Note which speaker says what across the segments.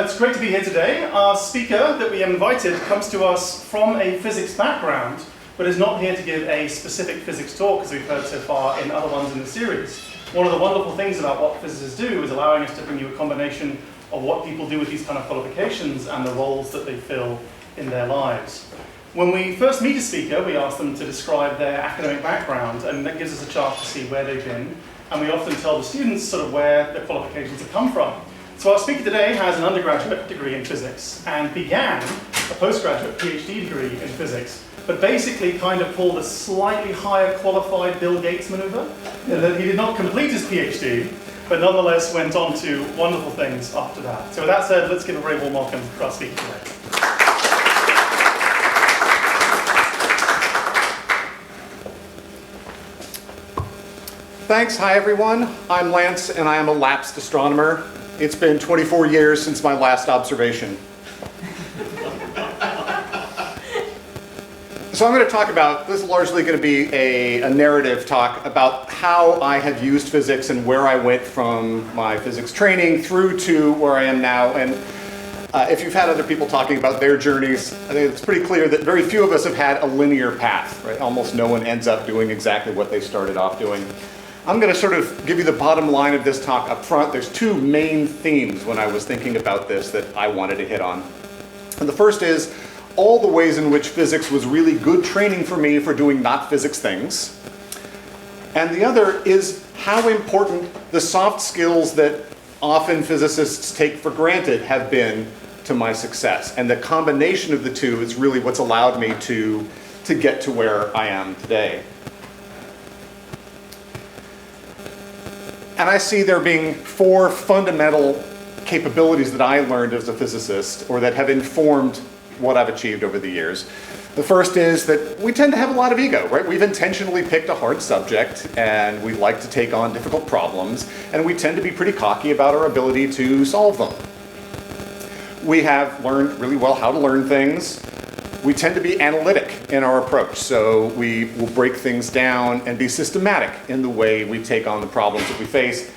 Speaker 1: It's great to be here today. Our speaker that we have invited comes to us from a physics background, but is not here to give a specific physics talk, as we've heard so far in other ones in the series. One of the wonderful things about what physicists do is allowing us to bring you a combination of what people do with these kind of qualifications and the roles that they fill in their lives. When we first meet a speaker, we ask them to describe their academic background, and that gives us a chance to see where they've been. And we often tell the students sort of where their qualifications have come from. So our speaker today has an undergraduate degree in physics and began a postgraduate PhD degree in physics, but basically kind of pulled a slightly higher qualified Bill Gates maneuver. He did not complete his PhD, but nonetheless went on to wonderful things after that. So with that said, let's give a very warm welcome to our speaker today.
Speaker 2: Thanks. Hi, everyone. I'm Lance, and I am a lapsed astronomer. It's been 24 years since my last observation. So I'm going to talk about, this is largely going to be a narrative talk about how I have used physics and where I went from my physics training through to where I am now. And if you've had other people talking about their journeys, I think it's pretty clear that very few of us have had a linear path, right? Almost no one ends up doing exactly what they started off doing. I'm going to sort of give you the bottom line of this talk up front. There's two main themes when I was thinking about this that I wanted to hit on. And the first is all the ways in which physics was really good training for me for doing not physics things. And the other is how important the soft skills that often physicists take for granted have been to my success. And the combination of the two is really what's allowed me to get to where I am today. And I see there being four fundamental capabilities that I learned as a physicist, or that have informed what I've achieved over the years. The first is that we tend to have a lot of ego, right? We've intentionally picked a hard subject, and we like to take on difficult problems, and we tend to be pretty cocky about our ability to solve them. We have learned really well how to learn things. We tend to be analytic in our approach, so we will break things down and be systematic in the way we take on the problems that we face.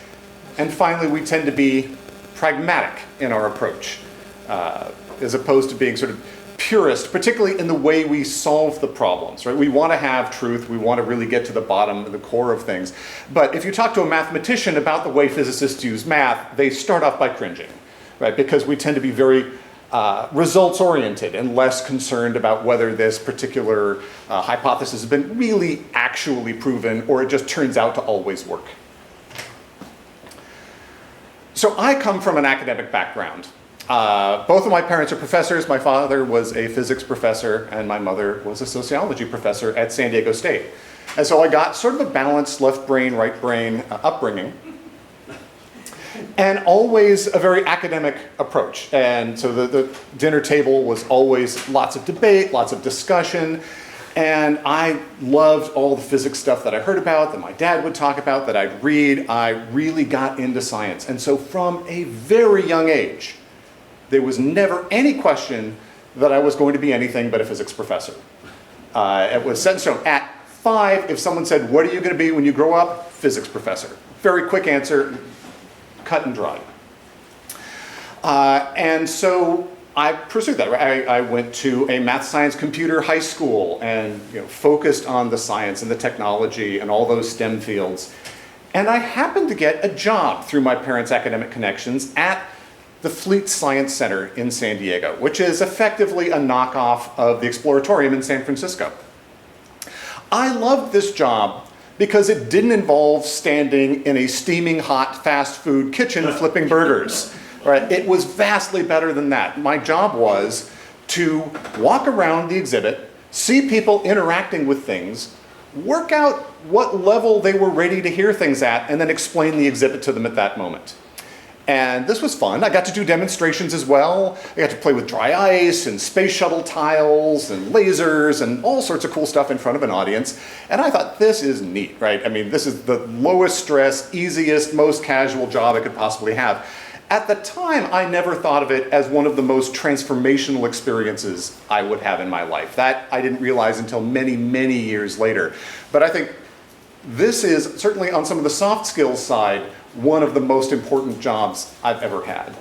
Speaker 2: And finally, we tend to be pragmatic in our approach, as opposed to being sort of purist, particularly in the way we solve the problems, right? We want to have truth, we want to really get to the bottom, the core of things. But if you talk to a mathematician about the way physicists use math, they start off by cringing, right? Because we tend to be very results-oriented and less concerned about whether this particular hypothesis has been really actually proven, or it just turns out to always work. So I come from an academic background. Both of my parents are professors. My father was a physics professor, and my mother was a sociology professor at San Diego State. And so I got sort of a balanced left brain, right brain upbringing. And always a very academic approach. And so the dinner table was always lots of debate, lots of discussion. And I loved all the physics stuff that I heard about, that my dad would talk about, that I'd read. I really got into science. And so from a very young age, there was never any question that I was going to be anything but a physics professor. It was set in stone. At 5, if someone said, "What are you going to be when you grow up?" Physics professor. Very quick answer. Cut and dry. And so I pursued that. I went to a math, science, computer high school and focused on the science and the technology and all those STEM fields. And I happened to get a job through my parents' academic connections at the Fleet Science Center in San Diego, which is effectively a knockoff of the Exploratorium in San Francisco. I loved this job because it didn't involve standing in a steaming hot fast food kitchen flipping burgers. Right? It was vastly better than that. My job was to walk around the exhibit, see people interacting with things, work out what level they were ready to hear things at, and then explain the exhibit to them at that moment. And this was fun. I got to do demonstrations as well. I got to play with dry ice and space shuttle tiles and lasers and all sorts of cool stuff in front of an audience. And I thought, this is neat, right? I mean, this is the lowest stress, easiest, most casual job I could possibly have. At the time, I never thought of it as one of the most transformational experiences I would have in my life. That I didn't realize until many, many years later. But I think this is, certainly on some of the soft skills side, one of the most important jobs I've ever had.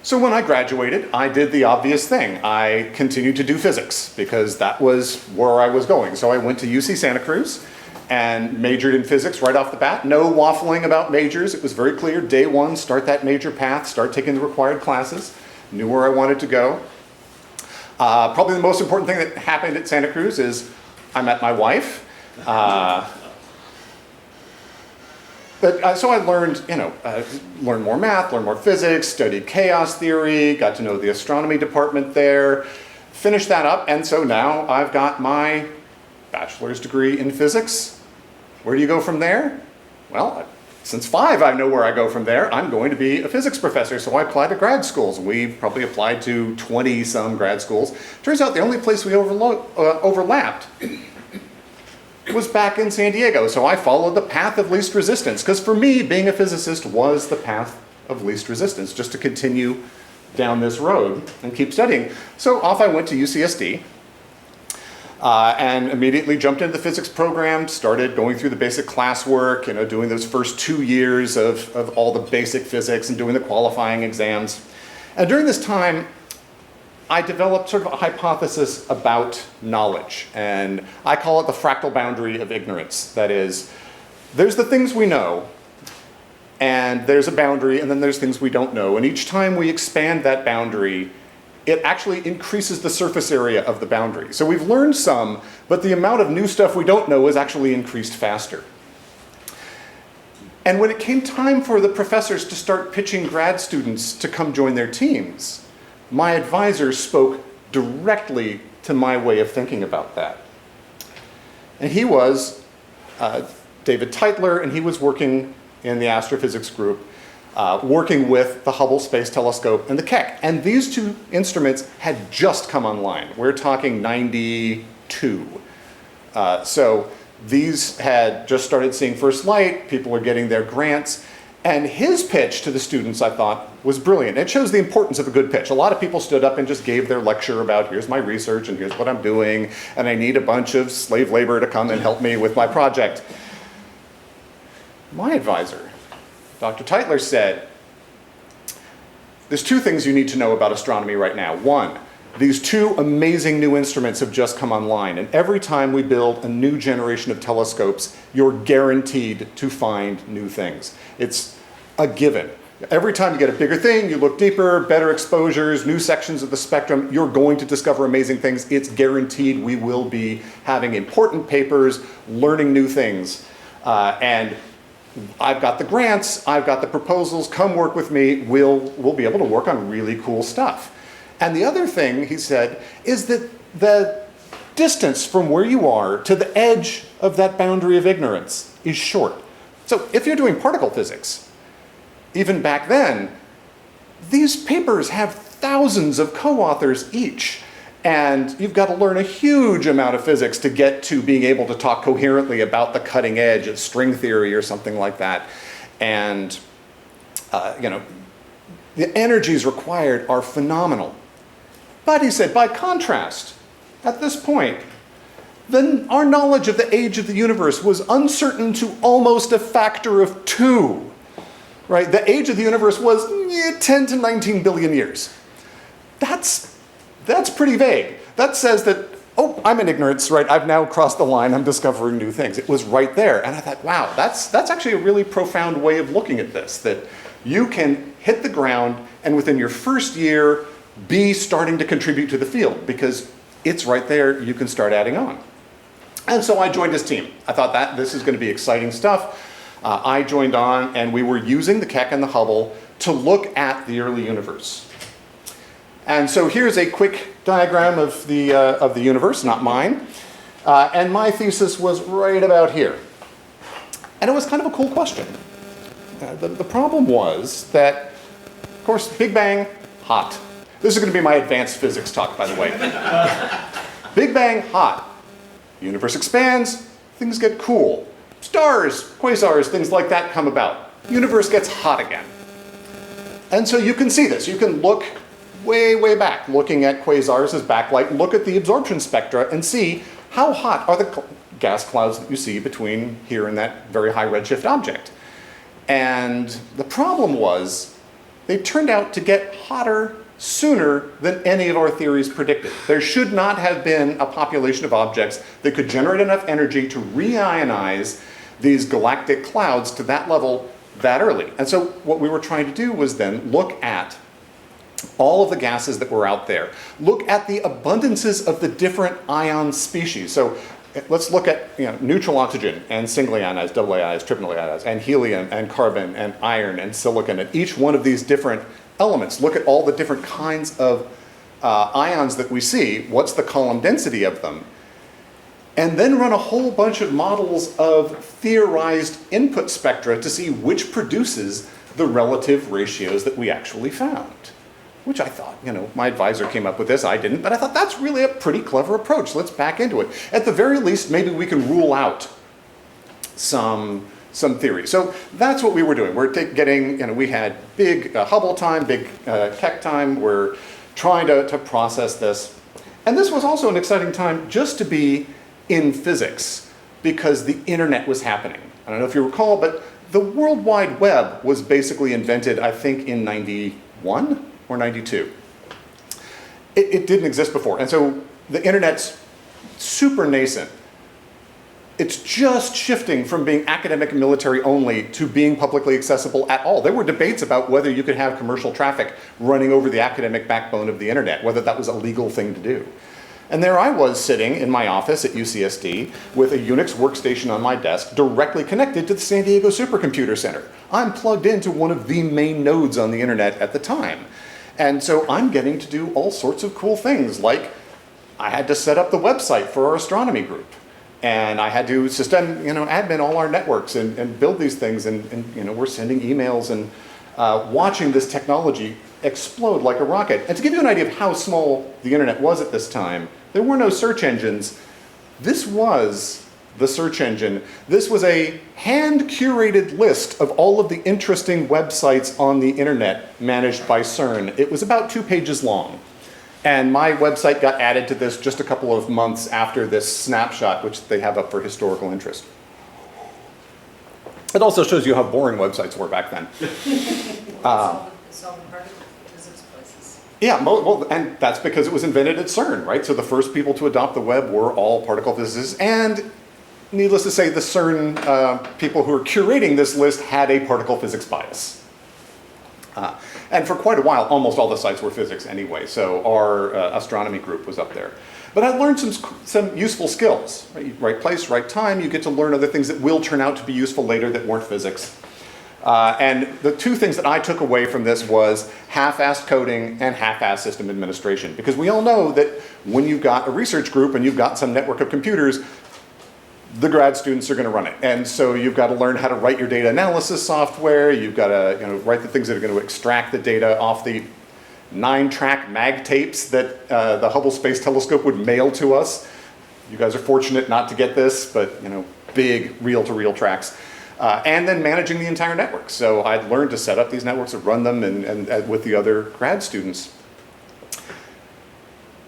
Speaker 2: So when I graduated, I did the obvious thing. I continued to do physics because that was where I was going. So I went to UC Santa Cruz and majored in physics right off the bat. No waffling about majors. It was very clear. Day one, start that major path, start taking the required classes. Knew where I wanted to go. Probably the most important thing that happened at Santa Cruz is I met my wife. So I learned, learned more math, learned more physics, studied chaos theory, got to know the astronomy department there, finished that up, and so now I've got my bachelor's degree in physics. Where do you go from there? Well, since 5 I know where I go from there. I'm going to be a physics professor, so I applied to grad schools. We probably applied to 20-some grad schools. Turns out the only place we overlapped was back in San Diego, so I followed the path of least resistance, because for me, being a physicist was the path of least resistance, just to continue down this road and keep studying. So off I went to UCSD, and immediately jumped into the physics program, started going through the basic classwork, doing those first 2 years of all the basic physics and doing the qualifying exams. And during this time, I developed sort of a hypothesis about knowledge, and I call it the fractal boundary of ignorance. That is, there's the things we know, and there's a boundary, and then there's things we don't know. And each time we expand that boundary, it actually increases the surface area of the boundary. So we've learned some, but the amount of new stuff we don't know is actually increased faster. And when it came time for the professors to start pitching grad students to come join their teams, my advisor spoke directly to my way of thinking about that. And he was David Tytler, and he was working in the astrophysics group, working with the Hubble Space Telescope and the Keck. And these two instruments had just come online. We're talking 92. So these had just started seeing first light, people were getting their grants, and his pitch to the students, I thought, was brilliant. It shows the importance of a good pitch. A lot of people stood up and just gave their lecture about, here's my research and here's what I'm doing, and I need a bunch of slave labor to come and help me with my project. My advisor, Dr. Tytler, said, there's 2 things you need to know about astronomy right now. 1, these 2 amazing new instruments have just come online, and every time we build a new generation of telescopes, you're guaranteed to find new things. It's a given. Every time you get a bigger thing, you look deeper, better exposures, new sections of the spectrum, you're going to discover amazing things. It's guaranteed we will be having important papers, learning new things. And I've got the grants, I've got the proposals, come work with me, we'll be able to work on really cool stuff. And the other thing, he said, is that the distance from where you are to the edge of that boundary of ignorance is short. So if you're doing particle physics, even back then, these papers have thousands of co-authors each. And you've got to learn a huge amount of physics to get to being able to talk coherently about the cutting edge of string theory or something like that. And, the energies required are phenomenal. But he said, by contrast, at this point, then our knowledge of the age of the universe was uncertain to almost a factor of 2. Right? The age of the universe was 10 to 19 billion years. That's pretty vague. That says that, oh, I'm in ignorance, right? I've now crossed the line, I'm discovering new things. It was right there. And I thought, wow, that's actually a really profound way of looking at this, that you can hit the ground and within your first year be starting to contribute to the field because it's right there, you can start adding on. And so I joined his team. I thought that this is going to be exciting stuff. I joined on, and we were using the Keck and the Hubble to look at the early universe. And so here's a quick diagram of the universe, not mine. And my thesis was right about here. And it was kind of a cool question. The problem was that, of course, Big Bang, hot. This is going to be my advanced physics talk, by the way. Big Bang, hot. The universe expands, things get cool. Stars, quasars, things like that come about. Universe gets hot again. And so you can see this. You can look way, way back, looking at quasars as backlight, look at the absorption spectra and see how hot are the gas clouds that you see between here and that very high redshift object. And the problem was they turned out to get hotter sooner than any of our theories predicted. There should not have been a population of objects that could generate enough energy to reionize these galactic clouds to that level that early. And so what we were trying to do was then look at all of the gases that were out there. Look at the abundances of the different ion species. So let's look at neutral oxygen and singly ionized, double ionized, triple ionized, and helium and carbon and iron and silicon, and each one of these different elements. Look at all the different kinds of ions that we see. What's the column density of them? And then run a whole bunch of models of theorized input spectra to see which produces the relative ratios that we actually found. Which I thought, my advisor came up with this, I didn't, but I thought that's really a pretty clever approach. Let's back into it. At the very least, maybe we can rule out some theory. So that's what we were doing. We're getting, we had big Hubble time, big Keck time. We're trying to process this. And this was also an exciting time just to be in physics because the internet was happening. I don't know if you recall, but the World Wide Web was basically invented, I think, in 91 or 92. It didn't exist before. And so the internet's super nascent. It's just shifting from being academic and military only to being publicly accessible at all. There were debates about whether you could have commercial traffic running over the academic backbone of the internet, whether that was a legal thing to do. And there I was sitting in my office at UCSD with a Unix workstation on my desk directly connected to the San Diego Supercomputer Center. I'm plugged into one of the main nodes on the internet at the time. And so I'm getting to do all sorts of cool things, like I had to set up the website for our astronomy group. And I had to admin all our networks and build these things. And we're sending emails and watching this technology explode like a rocket. And to give you an idea of how small the internet was at this time, there were no search engines. This was the search engine. This was a hand-curated list of all of the interesting websites on the internet managed by CERN. It was about 2 pages long. And my website got added to this just a couple of months after this snapshot, which they have up for historical interest. It also shows you how boring websites were back then.
Speaker 3: Solving particle physics places.
Speaker 2: Yeah, well, and that's because it was invented at CERN, right? So the first people to adopt the web were all particle physicists. And needless to say, the CERN people who were curating this list had a particle physics bias. And for quite a while, almost all the sites were physics anyway, so our astronomy group was up there. But I learned some useful skills. Right place, right time, you get to learn other things that will turn out to be useful later that weren't physics. And the two things that I took away from this was half-assed coding and half-assed system administration. Because we all know that when you've got a research group and you've got some network of computers, the grad students are going to run it. And so you've got to learn how to write your data analysis software. You've got to write the things that are going to extract the data off the 9-track mag tapes that the Hubble Space Telescope would mail to us. You guys are fortunate not to get this, but big reel-to-reel tracks. And then managing the entire network. So I'd learned to set up these networks and run them and with the other grad students.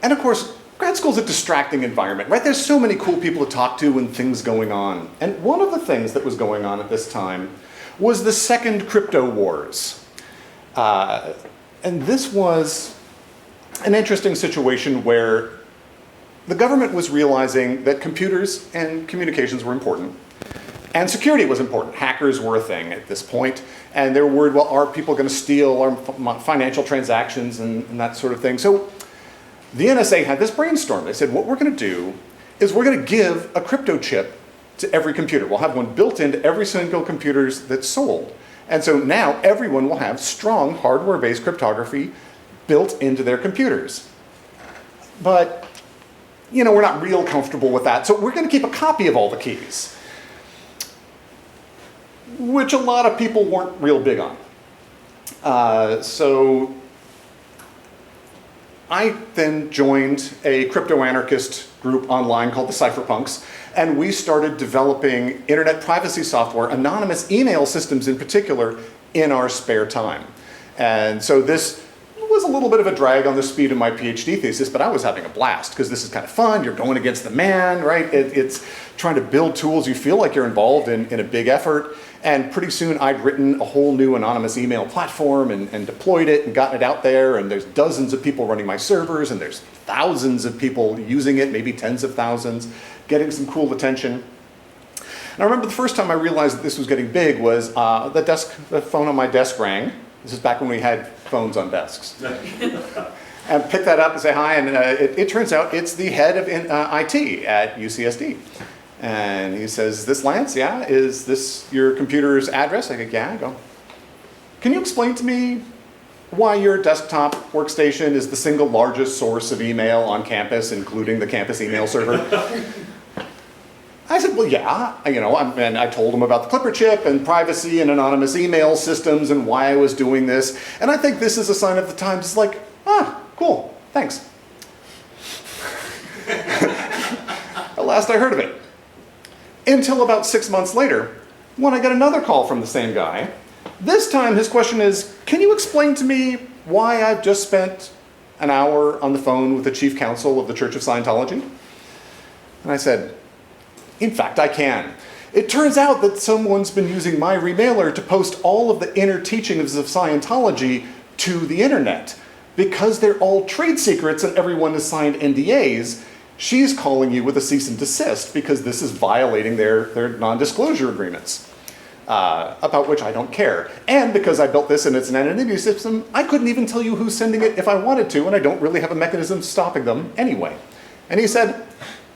Speaker 2: And of course, grad school's a distracting environment, right? There's so many cool people to talk to and things going on. And one of the things that was going on at this time was the second crypto wars. And this was an interesting situation where the government was realizing that computers and communications were important. And security was important. Hackers were a thing at this point. And they were worried, well, are people going to steal our financial transactions and that sort of thing? So the NSA had this brainstorm. They said, what we're going to do is we're going to give a crypto chip to every computer. We'll have one built into every single computer that's sold. And so now everyone will have strong hardware-based cryptography built into their computers. But, we're not real comfortable with that. So we're going to keep a copy of all the keys, which a lot of people weren't real big on. So I then joined a crypto-anarchist group online called the Cypherpunks, and we started developing internet privacy software, anonymous email systems in particular, in our spare time. And so this was was a little bit of a drag on the speed of my PhD thesis, but I was having a blast because this is kind of fun. You're going against the man, right? It's trying to build tools. You feel like you're involved in a big effort. And pretty soon I'd written a whole new anonymous email platform and deployed it and gotten it out there. And there's dozens of people running my servers, and there's thousands of people using it, maybe tens of thousands, getting some cool attention. And I remember the first time I realized that this was getting big was the phone on my desk rang. This is back when we had phones on desks. And picked that up and say hi, and it turns out it's the head of IT at UCSD. And he says, "Is this Lance? Yeah. Is this your computer's address?" I go, "Yeah." I go, "Can you explain to me why your desktop workstation is the single largest source of email on campus, including the campus email server?" I said, "Well, yeah." And I told him about the Clipper chip and privacy and anonymous email systems and why I was doing this. And I think this is a sign of the times. It's like, cool, thanks. At last I heard of it. Until about 6 months later, when I get another call from the same guy. This time his question is, "Can you explain to me why I've just spent an hour on the phone with the chief counsel of the Church of Scientology?" And I said, "In fact, I can. It turns out that someone's been using my remailer to post all of the inner teachings of Scientology to the internet. Because they're all trade secrets and everyone has signed NDAs, she's calling you with a cease and desist because this is violating their non-disclosure agreements, about which I don't care. And because I built this and it's an anonymity system, I couldn't even tell you who's sending it if I wanted to, and I don't really have a mechanism stopping them anyway." And he said,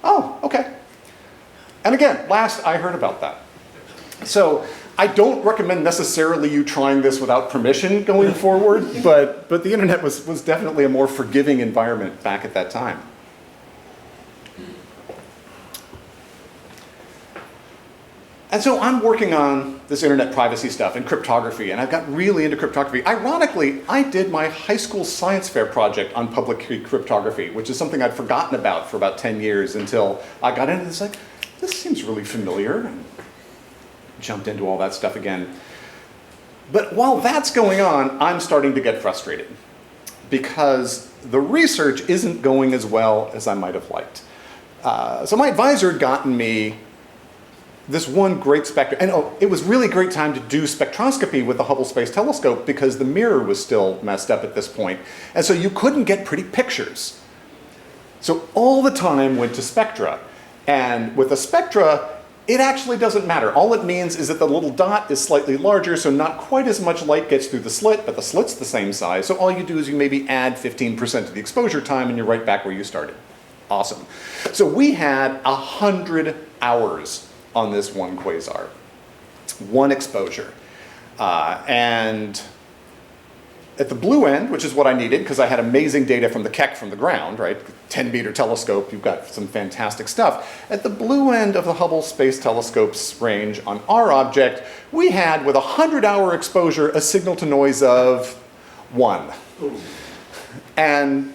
Speaker 2: "Oh, okay." And again, last I heard about that. So I don't recommend necessarily you trying this without permission going forward, but the internet was definitely a more forgiving environment back at that time. And so I'm working on this internet privacy stuff and cryptography, and I've got really into cryptography. Ironically, I did my high school science fair project on public key cryptography, which is something I'd forgotten about for about 10 years until I got into this, like, this seems really familiar, and jumped into all that stuff again. But while that's going on, I'm starting to get frustrated because the research isn't going as well as I might have liked. So my advisor had gotten me this one great spectrum, and it was really great time to do spectroscopy with the Hubble Space Telescope because the mirror was still messed up at this point, and so you couldn't get pretty pictures. So all the time went to spectra, and with a spectra, it actually doesn't matter. All it means is that the little dot is slightly larger, so not quite as much light gets through the slit, but the slit's the same size, so all you do is you maybe add 15% to the exposure time, and you're right back where you started. Awesome. So we had 100 hours on this one quasar, one exposure. And at the blue end, which is what I needed, because I had amazing data from the Keck from the ground, right? 10-meter telescope, you've got some fantastic stuff. At the blue end of the Hubble Space Telescope's range on our object, we had, with a 100-hour exposure, a signal to noise of 1. And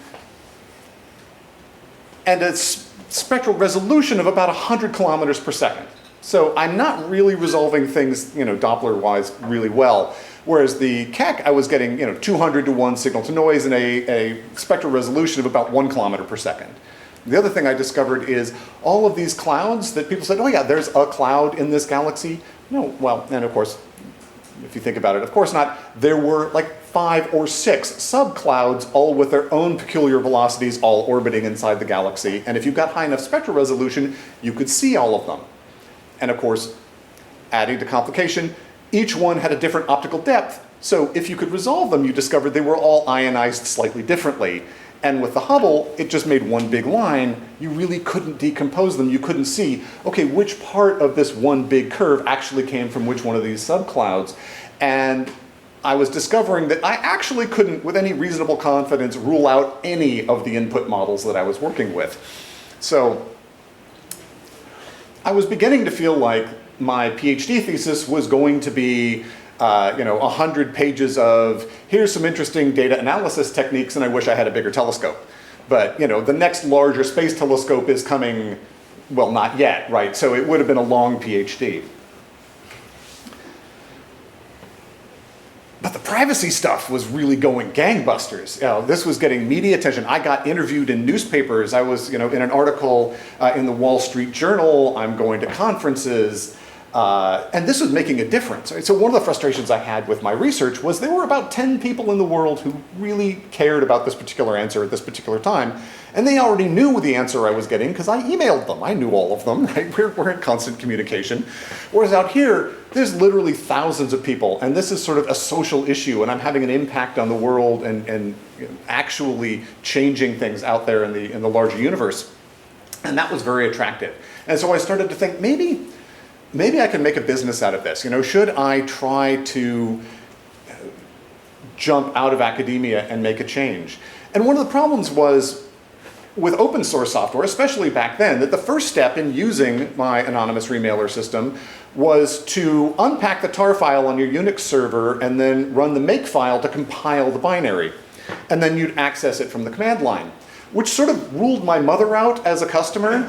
Speaker 2: a spectral resolution of about 100 kilometers per second. So I'm not really resolving things, Doppler-wise really well. Whereas the Keck, I was getting, 200 to 1 signal to noise and a spectral resolution of about 1 kilometer per second. The other thing I discovered is all of these clouds that people said, oh yeah, there's a cloud in this galaxy. No, well, and of course, if you think about it, of course not. There were like 5 or 6 subclouds, all with their own peculiar velocities, all orbiting inside the galaxy. And if you've got high enough spectral resolution, you could see all of them. And of course, adding to complication, each one had a different optical depth. So if you could resolve them, you discovered they were all ionized slightly differently. And with the Hubble, it just made one big line. You really couldn't decompose them. You couldn't see, okay, which part of this one big curve actually came from which one of these subclouds. And I was discovering that I actually couldn't, with any reasonable confidence, rule out any of the input models that I was working with. So I was beginning to feel like my PhD thesis was going to be 100 pages of, here's some interesting data analysis techniques, and I wish I had a bigger telescope. But the next larger space telescope is coming, well, not yet, right? So it would have been a long PhD. But the privacy stuff was really going gangbusters. This was getting media attention. I got interviewed in newspapers. I was, in an article in the Wall Street Journal. I'm going to conferences. And this was making a difference. Right? So one of the frustrations I had with my research was there were about 10 people in the world who really cared about this particular answer at this particular time. And they already knew the answer I was getting because I emailed them. I knew all of them, right? We're in constant communication. Whereas out here, there's literally thousands of people, and this is sort of a social issue, and I'm having an impact on the world and actually changing things out there in the larger universe. And that was very attractive. And so I started to think, maybe I can make a business out of this. Should I try to jump out of academia and make a change? And one of the problems was with open source software, especially back then, that the first step in using my anonymous remailer system was to unpack the tar file on your Unix server and then run the make file to compile the binary. And then you'd access it from the command line, which sort of ruled my mother out as a customer.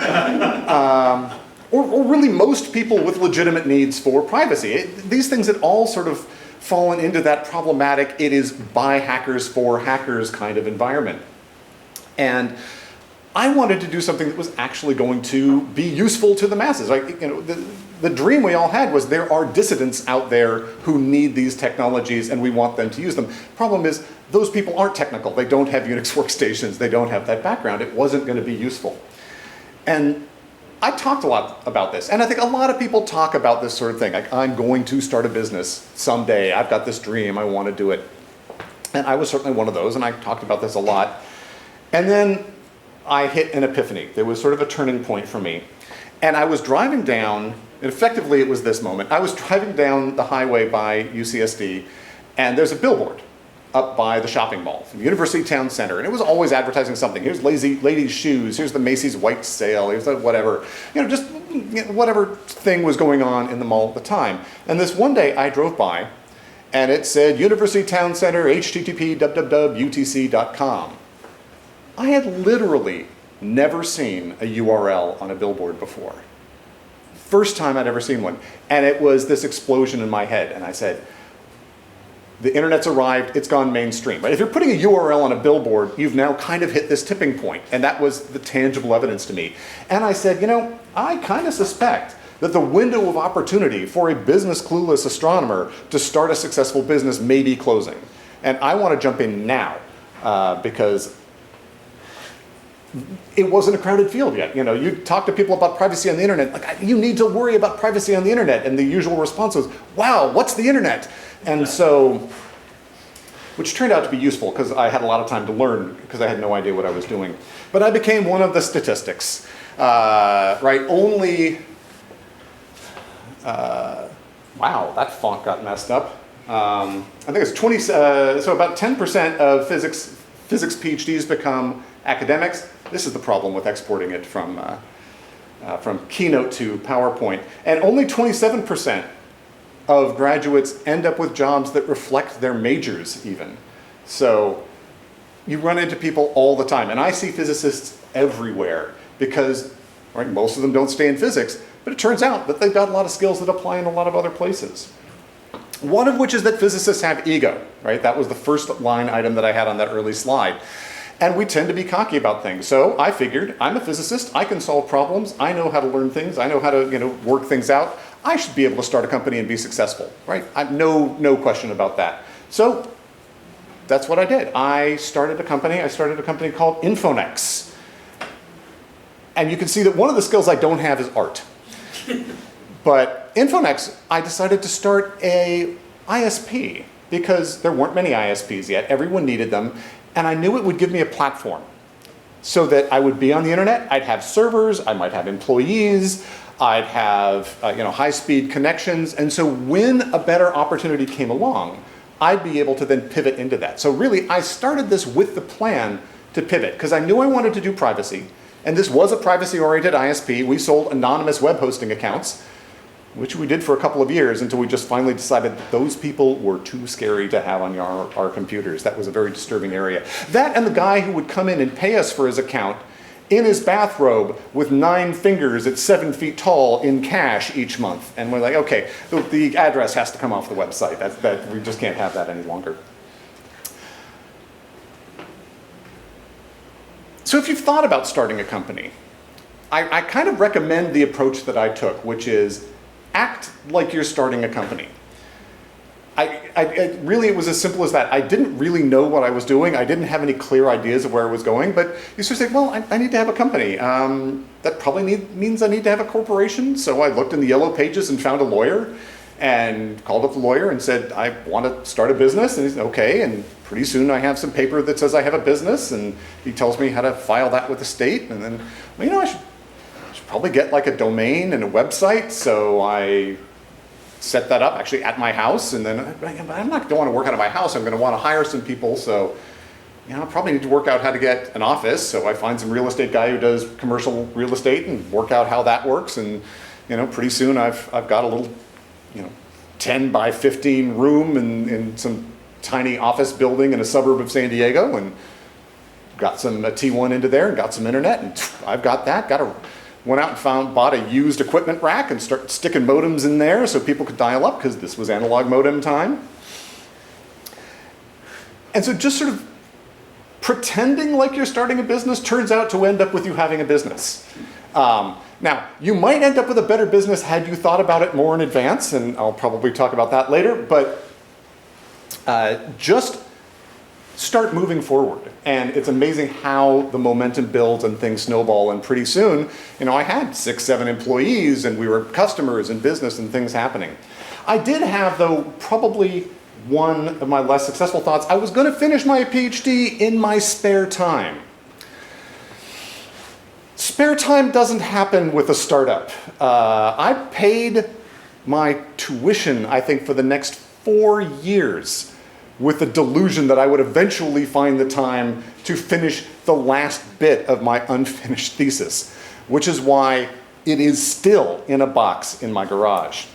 Speaker 2: Or really most people with legitimate needs for privacy. These things had all sort of fallen into that problematic, it is by hackers for hackers kind of environment. And I wanted to do something that was actually going to be useful to the masses. The dream we all had was there are dissidents out there who need these technologies and we want them to use them. Problem is, those people aren't technical. They don't have Unix workstations. They don't have that background. It wasn't going to be useful. And I talked a lot about this, and I think a lot of people talk about this sort of thing, like, I'm going to start a business someday, I've got this dream, I want to do it. And I was certainly one of those, and I talked about this a lot. And then I hit an epiphany. There was sort of a turning point for me. And I was driving down, and effectively it was this moment, I was driving down the highway by UCSD, and there's a billboard up by the shopping mall, from University Town Center, and it was always advertising something. Here's ladies' shoes, here's the Macy's white sale, here's the whatever, just whatever thing was going on in the mall at the time. And this one day I drove by, and it said University Town Center, http://utc.com. I had literally never seen a URL on a billboard before. First time I'd ever seen one, and it was this explosion in my head, and I said, the internet's arrived, it's gone mainstream. Right? If you're putting a URL on a billboard, you've now kind of hit this tipping point, and that was the tangible evidence to me. And I said, I kind of suspect that the window of opportunity for a business clueless astronomer to start a successful business may be closing. And I want to jump in now, because it wasn't a crowded field yet. You talk to people about privacy on the internet, like, you need to worry about privacy on the internet, and the usual response was, wow, what's the internet? And so, which turned out to be useful because I had a lot of time to learn because I had no idea what I was doing. But I became one of the statistics, right? Wow, that font got messed up. I think it's 20, so about 10% of physics PhDs become academics. This is the problem with exporting it from Keynote to PowerPoint. And only 27% of graduates end up with jobs that reflect their majors even. So you run into people all the time. And I see physicists everywhere because most of them don't stay in physics, but it turns out that they've got a lot of skills that apply in a lot of other places. One of which is that physicists have ego, right? That was the first line item that I had on that early slide. And we tend to be cocky about things. So I figured, I'm a physicist, I can solve problems, I know how to learn things, I know how to work things out. I should be able to start a company and be successful, right? No question about that. So that's what I did. I started a company called Infonex. And you can see that one of the skills I don't have is art. But Infonex, I decided to start a ISP because there weren't many ISPs yet. Everyone needed them. And I knew it would give me a platform so that I would be on the internet. I'd have servers, I might have employees, I'd have high-speed connections. And so when a better opportunity came along, I'd be able to then pivot into that. So really, I started this with the plan to pivot because I knew I wanted to do privacy. And this was a privacy-oriented ISP. We sold anonymous web hosting accounts, which we did for a couple of years until we just finally decided that those people were too scary to have on our computers. That was a very disturbing area. That and the guy who would come in and pay us for his account in his bathrobe with 9 fingers at 7 feet tall in cash each month. And we're like, okay, the address has to come off the website. We just can't have that any longer. So if you've thought about starting a company, I kind of recommend the approach that I took, which is act like you're starting a company. Really, it was as simple as that. I didn't really know what I was doing. I didn't have any clear ideas of where I was going, but you sort of say, well, I need to have a company. That probably means I need to have a corporation. So I looked in the yellow pages and found a lawyer and called up the lawyer and said, I want to start a business. And he said, okay. And pretty soon I have some paper that says I have a business, and he tells me how to file that with the state. And then, well, I should probably get like a domain and a website. So I set that up actually at my house, and then I'm not going to want to work out of my house. I'm going to want to hire some people. So, I probably need to work out how to get an office. So I find some real estate guy who does commercial real estate and work out how that works. And pretty soon I've got a little 10 by 15 room in some tiny office building in a suburb of San Diego, and got some T1 into there and got some internet, and I've got that. Went out and bought a used equipment rack and started sticking modems in there so people could dial up, because this was analog modem time. And so just sort of pretending like you're starting a business turns out to end up with you having a business. Now, you might end up with a better business had you thought about it more in advance, and I'll probably talk about that later, but just start moving forward. And it's amazing how the momentum builds and things snowball, and pretty soon, I had 6, 7 employees, and we were customers and business and things happening. I did have, though, probably one of my less successful thoughts. I was going to finish my PhD in my spare time. Spare time doesn't happen with a startup. I paid my tuition, I think, for the next 4 years with the delusion that I would eventually find the time to finish the last bit of my unfinished thesis, which is why it is still in a box in my garage.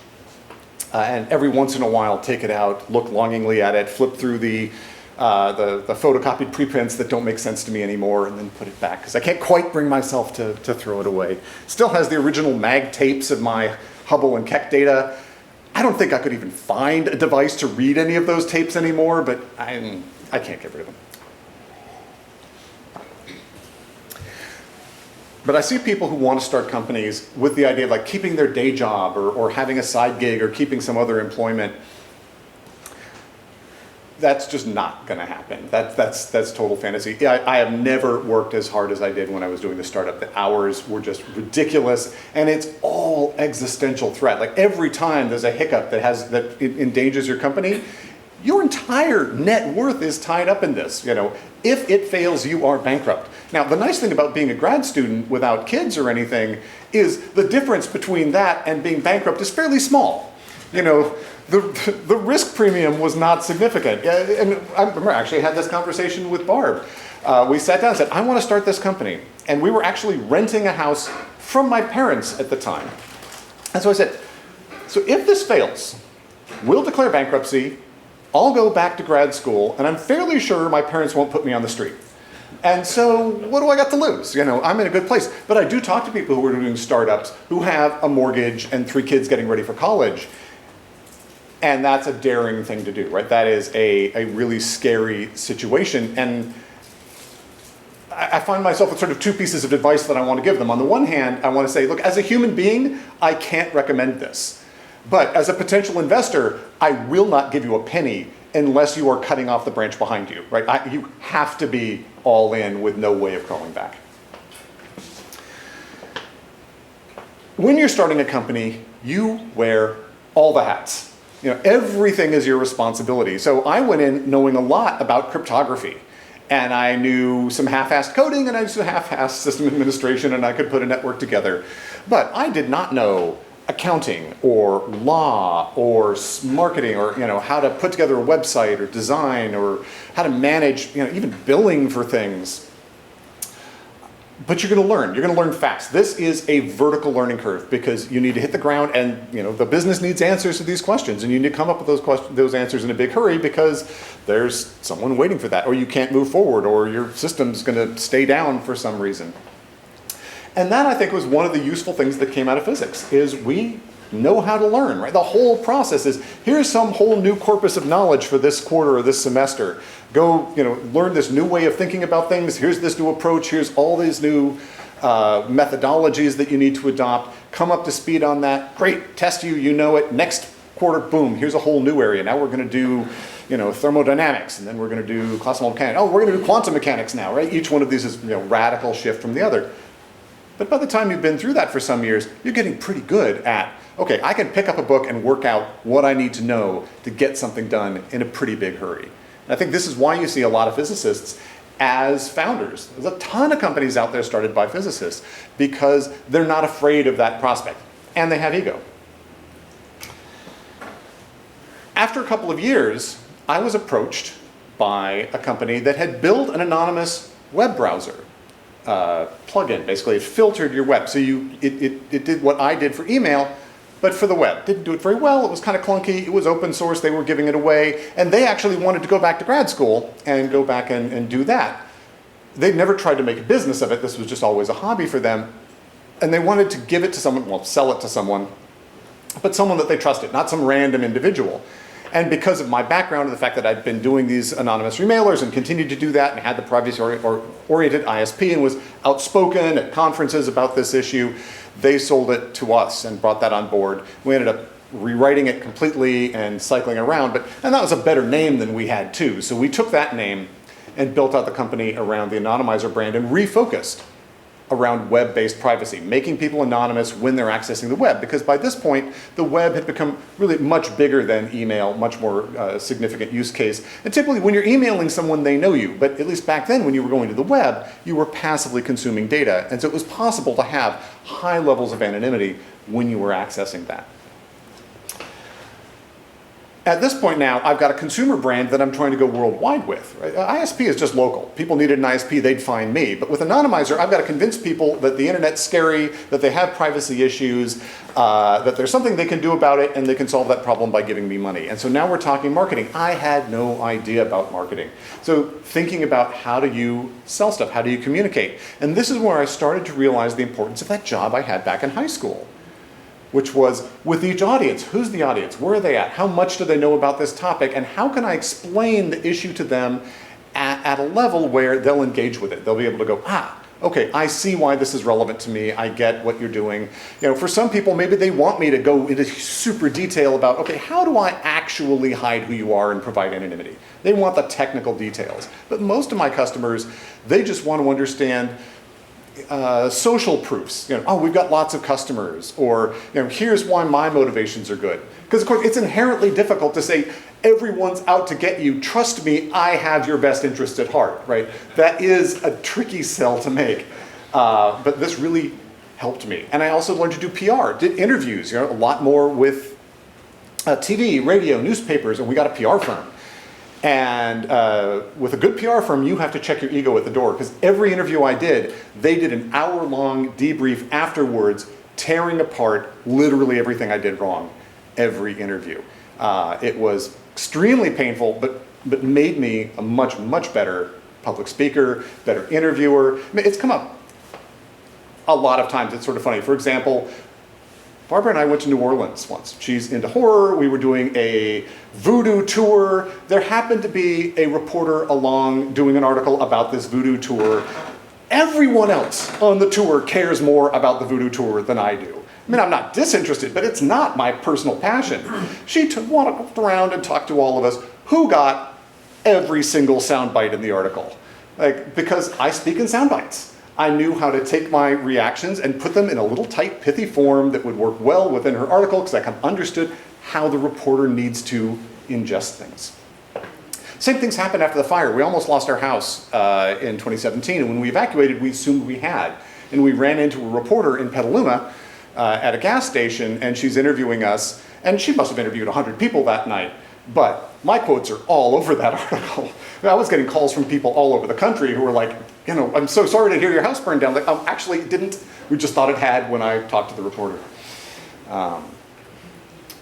Speaker 2: And every once in a while, take it out, look longingly at it, flip through the photocopied preprints that don't make sense to me anymore, and then put it back, because I can't quite bring myself to throw it away. Still has the original mag tapes of my Hubble and Keck data. I don't think I could even find a device to read any of those tapes anymore, but I can't get rid of them. But I see people who want to start companies with the idea of like keeping their day job or having a side gig or keeping some other employment. That's just not going to happen. That's total fantasy. I have never worked as hard as I did when I was doing the startup. The hours were just ridiculous, and it's all existential threat. Like every time there's a hiccup that endangers your company, your entire net worth is tied up in this. If it fails, you are bankrupt. Now, the nice thing about being a grad student without kids or anything is the difference between that and being bankrupt is fairly small. The risk premium was not significant. And I remember I actually had this conversation with Barb. We sat down and said, I want to start this company. And we were actually renting a house from my parents at the time. And so I said, so if this fails, we'll declare bankruptcy, I'll go back to grad school, and I'm fairly sure my parents won't put me on the street. And so what do I got to lose? I'm in a good place. But I do talk to people who are doing startups who have a mortgage and 3 kids getting ready for college. And that's a daring thing to do, right? That is a really scary situation. And I find myself with sort of 2 pieces of advice that I want to give them. On the one hand, I want to say, look, as a human being, I can't recommend this. But as a potential investor, I will not give you a penny unless you are cutting off the branch behind you, right? You have to be all in with no way of crawling back. When you're starting a company, you wear all the hats. Everything is your responsibility. So I went in knowing a lot about cryptography, and I knew some half-assed coding, and I knew some half-assed system administration, and I could put a network together. But I did not know accounting or law or marketing or how to put together a website or design or how to manage even billing for things. But you're going to learn. You're going to learn fast. This is a vertical learning curve because you need to hit the ground, and the business needs answers to these questions, and you need to come up with those answers in a big hurry because there's someone waiting for that, or you can't move forward, or your system's going to stay down for some reason. And that, I think, was one of the useful things that came out of physics, is we know how to learn, right? The whole process is, here's some whole new corpus of knowledge for this quarter or this semester. Go, learn this new way of thinking about things. Here's this new approach. Here's all these new methodologies that you need to adopt. Come up to speed on that. Great, test you know it. Next quarter, boom, here's a whole new area. Now we're going to do, thermodynamics, and then we're going to do classical mechanics. Oh, we're going to do quantum mechanics now, right? Each one of these is, radical shift from the other. But by the time you've been through that for some years, you're getting pretty good at, okay, I can pick up a book and work out what I need to know to get something done in a pretty big hurry. And I think this is why you see a lot of physicists as founders. There's a ton of companies out there started by physicists because they're not afraid of that prospect, and they have ego. After a couple of years, I was approached by a company that had built an anonymous web browser plugin. Basically, it filtered your web. So it did what I did for email, but for the web. Didn't do it very well. It was kind of clunky. It was open source. They were giving it away. And they actually wanted to go back to grad school and go back and do that. They'd never tried to make a business of it. This was just always a hobby for them. And they wanted to give it to someone, well, sell it to someone, but someone that they trusted, not some random individual. And because of my background and the fact that I'd been doing these anonymous remailers and continued to do that and had the privacy-oriented ISP and was outspoken at conferences about this issue, they sold it to us and brought that on board. We ended up rewriting it completely and cycling around, and that was a better name than we had too. So we took that name and built out the company around the Anonymizer brand and refocused around web-based privacy, making people anonymous when they're accessing the web. Because by this point, the web had become really much bigger than email, much more significant use case. And typically when you're emailing someone, they know you. But at least back then, when you were going to the web, you were passively consuming data. And so it was possible to have high levels of anonymity when you were accessing that. At this point now, I've got a consumer brand that I'm trying to go worldwide with. Right? ISP is just local. People needed an ISP, they'd find me. But with Anonymizer, I've got to convince people that the internet's scary, that they have privacy issues, that there's something they can do about it, and they can solve that problem by giving me money. And so now we're talking marketing. I had no idea about marketing. So thinking about how do you sell stuff, how do you communicate? And this is where I started to realize the importance of that job I had back in high school, which was with each audience. Who's the audience? Where are they at? How much do they know about this topic? And how can I explain the issue to them at a level where they'll engage with it? They'll be able to go, okay, I see why this is relevant to me. I get what you're doing. For some people, maybe they want me to go into super detail about, okay, how do I actually hide who you are and provide anonymity? They want the technical details. But most of my customers, they just want to understand social proofs. We've got lots of customers, or here's why my motivations are good. Because of course it's inherently difficult to say everyone's out to get you. Trust me, I have your best interest at heart. Right? That is a tricky sell to make. But this really helped me, and I also learned to do PR. Did interviews. A lot more with TV, radio, newspapers, and we got a PR firm. And with a good PR firm, you have to check your ego at the door, because every interview I did, they did an hour-long debrief afterwards, tearing apart literally everything I did wrong, every interview. It was extremely painful, but made me a much, much better public speaker, better interviewer. It's come up a lot of times. It's sort of funny. For example, Barbara and I went to New Orleans once. She's into horror. We were doing a voodoo tour. There happened to be a reporter along doing an article about this voodoo tour. Everyone else on the tour cares more about the voodoo tour than I do. I mean, I'm not disinterested, but it's not my personal passion. She walked around and talked to all of us who got every single soundbite in the article. Because I speak in sound bites. I knew how to take my reactions and put them in a little tight, pithy form that would work well within her article, because I kind of understood how the reporter needs to ingest things. Same things happened after the fire. We almost lost our house in 2017, and when we evacuated, we assumed we had. And we ran into a reporter in Petaluma at a gas station, and she's interviewing us, and she must have interviewed 100 people that night. But my quotes are all over that article. I was getting calls from people all over the country who were like, I'm so sorry to hear your house burned down. Like, actually it didn't. We just thought it had when I talked to the reporter.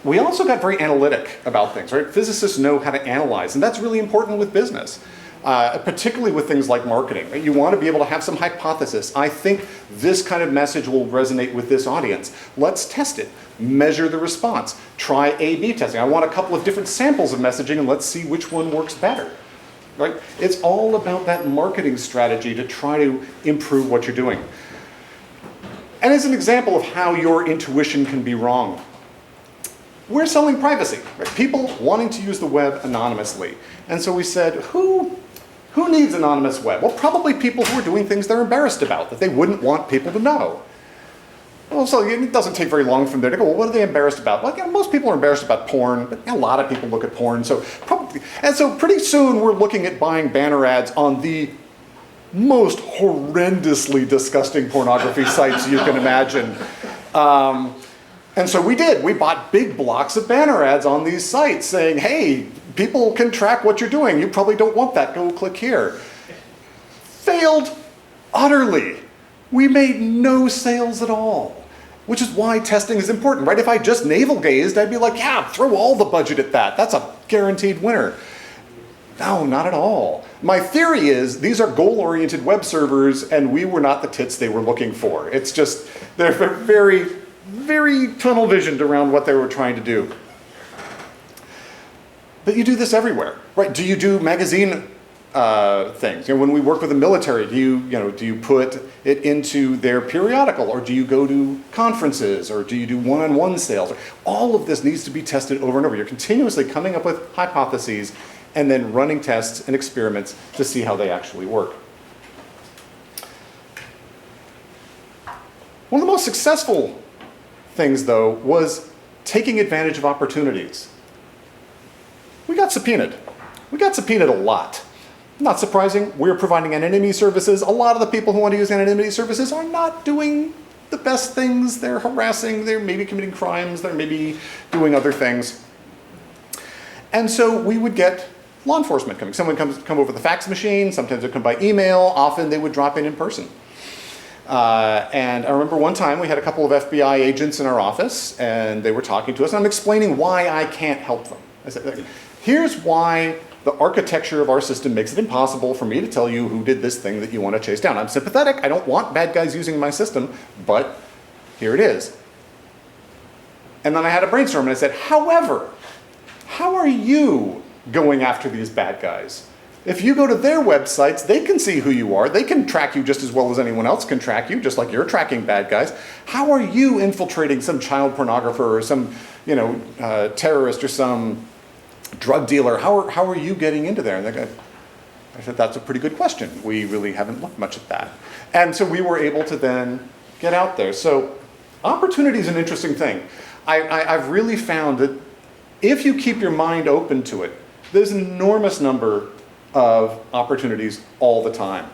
Speaker 2: We also got very analytic about things, right? Physicists know how to analyze, and that's really important with business. particularly with things like marketing. Right? You want to be able to have some hypothesis. I think this kind of message will resonate with this audience. Let's test it. Measure the response. Try A/B testing. I want a couple of different samples of messaging and let's see which one works better. Right? It's all about that marketing strategy to try to improve what you're doing. And as an example of how your intuition can be wrong, we're selling privacy. Right? People wanting to use the web anonymously. And so we said, who needs anonymous web? Well, probably people who are doing things they're embarrassed about, that they wouldn't want people to know. Well, so it doesn't take very long from there to go, well, what are they embarrassed about? Well, most people are embarrassed about porn, but a lot of people look at porn. So pretty soon we're looking at buying banner ads on the most horrendously disgusting pornography sites you can imagine. And so we did. We bought big blocks of banner ads on these sites saying, hey, people can track what you're doing. You probably don't want that. Go click here. Failed utterly. We made no sales at all, which is why testing is important, right? If I just navel gazed, I'd be like, yeah, throw all the budget at that. That's a guaranteed winner. No, not at all. My theory is these are goal-oriented web servers and we were not the tits they were looking for. It's just, they're very, very tunnel visioned around what they were trying to do. But you do this everywhere, right? Do you do magazine things? When we work with the military, do you put it into their periodical, or do you go to conferences, or do you do one-on-one sales? All of this needs to be tested over and over. You're continuously coming up with hypotheses and then running tests and experiments to see how they actually work. One of the most successful things, though, was taking advantage of opportunities. We got subpoenaed. We got subpoenaed a lot. Not surprising, we're providing anonymity services. A lot of the people who want to use anonymity services are not doing the best things. They're harassing, they're maybe committing crimes, they're maybe doing other things. And so we would get law enforcement coming. Someone come over the fax machine, sometimes they'd come by email, often they would drop in person. And I remember one time we had a couple of FBI agents in our office and they were talking to us and I'm explaining why I can't help them. I said, here's why the architecture of our system makes it impossible for me to tell you who did this thing that you want to chase down. I'm sympathetic, I don't want bad guys using my system, but here it is. And then I had a brainstorm and I said, however, how are you going after these bad guys? If you go to their websites, they can see who you are. They can track you just as well as anyone else can track you, just like you're tracking bad guys. How are you infiltrating some child pornographer or some terrorist or some drug dealer? How are you getting into there? And I said, that's a pretty good question. We really haven't looked much at that. And so we were able to then get out there. So opportunity is an interesting thing. I've really found that if you keep your mind open to it, there's an enormous number of opportunities all the time.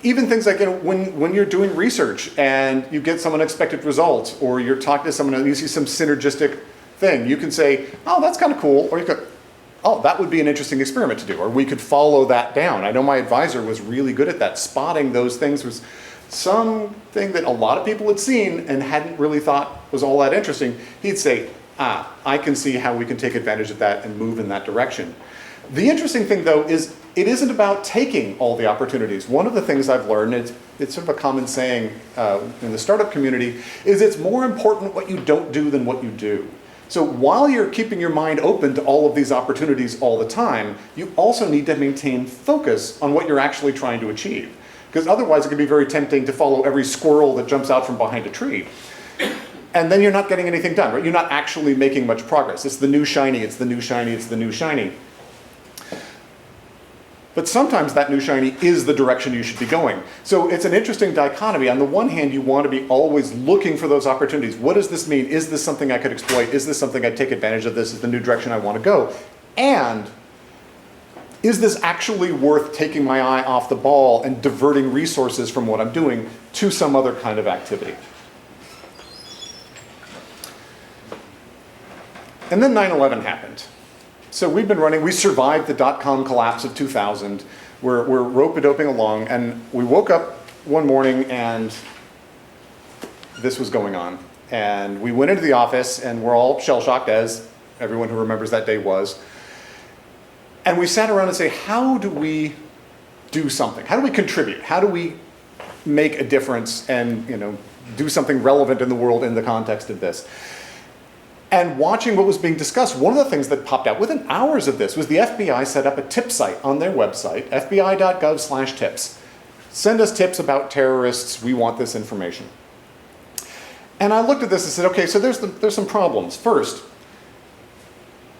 Speaker 2: Even things like when you're doing research and you get some unexpected results, or you're talking to someone and you see some synergistic thing, you can say, oh, that's kind of cool, or you could, oh, that would be an interesting experiment to do, or we could follow that down. I know my advisor was really good at that. Spotting those things was something that a lot of people had seen and hadn't really thought was all that interesting. He'd say, I can see how we can take advantage of that and move in that direction. The interesting thing, though, is it isn't about taking all the opportunities. One of the things I've learned, it's sort of a common saying in the startup community, is it's more important what you don't do than what you do. So while you're keeping your mind open to all of these opportunities all the time, you also need to maintain focus on what you're actually trying to achieve. Because otherwise it can be very tempting to follow every squirrel that jumps out from behind a tree. And then you're not getting anything done, right? You're not actually making much progress. It's the new shiny, it's the new shiny, it's the new shiny. But sometimes that new shiny is the direction you should be going. So it's an interesting dichotomy. On the one hand, you want to be always looking for those opportunities. What does this mean? Is this something I could exploit? Is this something I'd take advantage of? This is the new direction I want to go. And is this actually worth taking my eye off the ball and diverting resources from what I'm doing to some other kind of activity? And then 9/11 happened. So we've been running, we survived the dot-com collapse of 2000. We're rope-a-doping along, and we woke up one morning and this was going on. And we went into the office and we're all shell-shocked, as everyone who remembers that day was. And we sat around and say, how do we do something? How do we contribute? How do we make a difference and do something relevant in the world in the context of this? And watching what was being discussed, one of the things that popped out within hours of this was the FBI set up a tip site on their website, fbi.gov/tips. Send us tips about terrorists. We want this information. And I looked at this and said, okay, so there's some problems. First,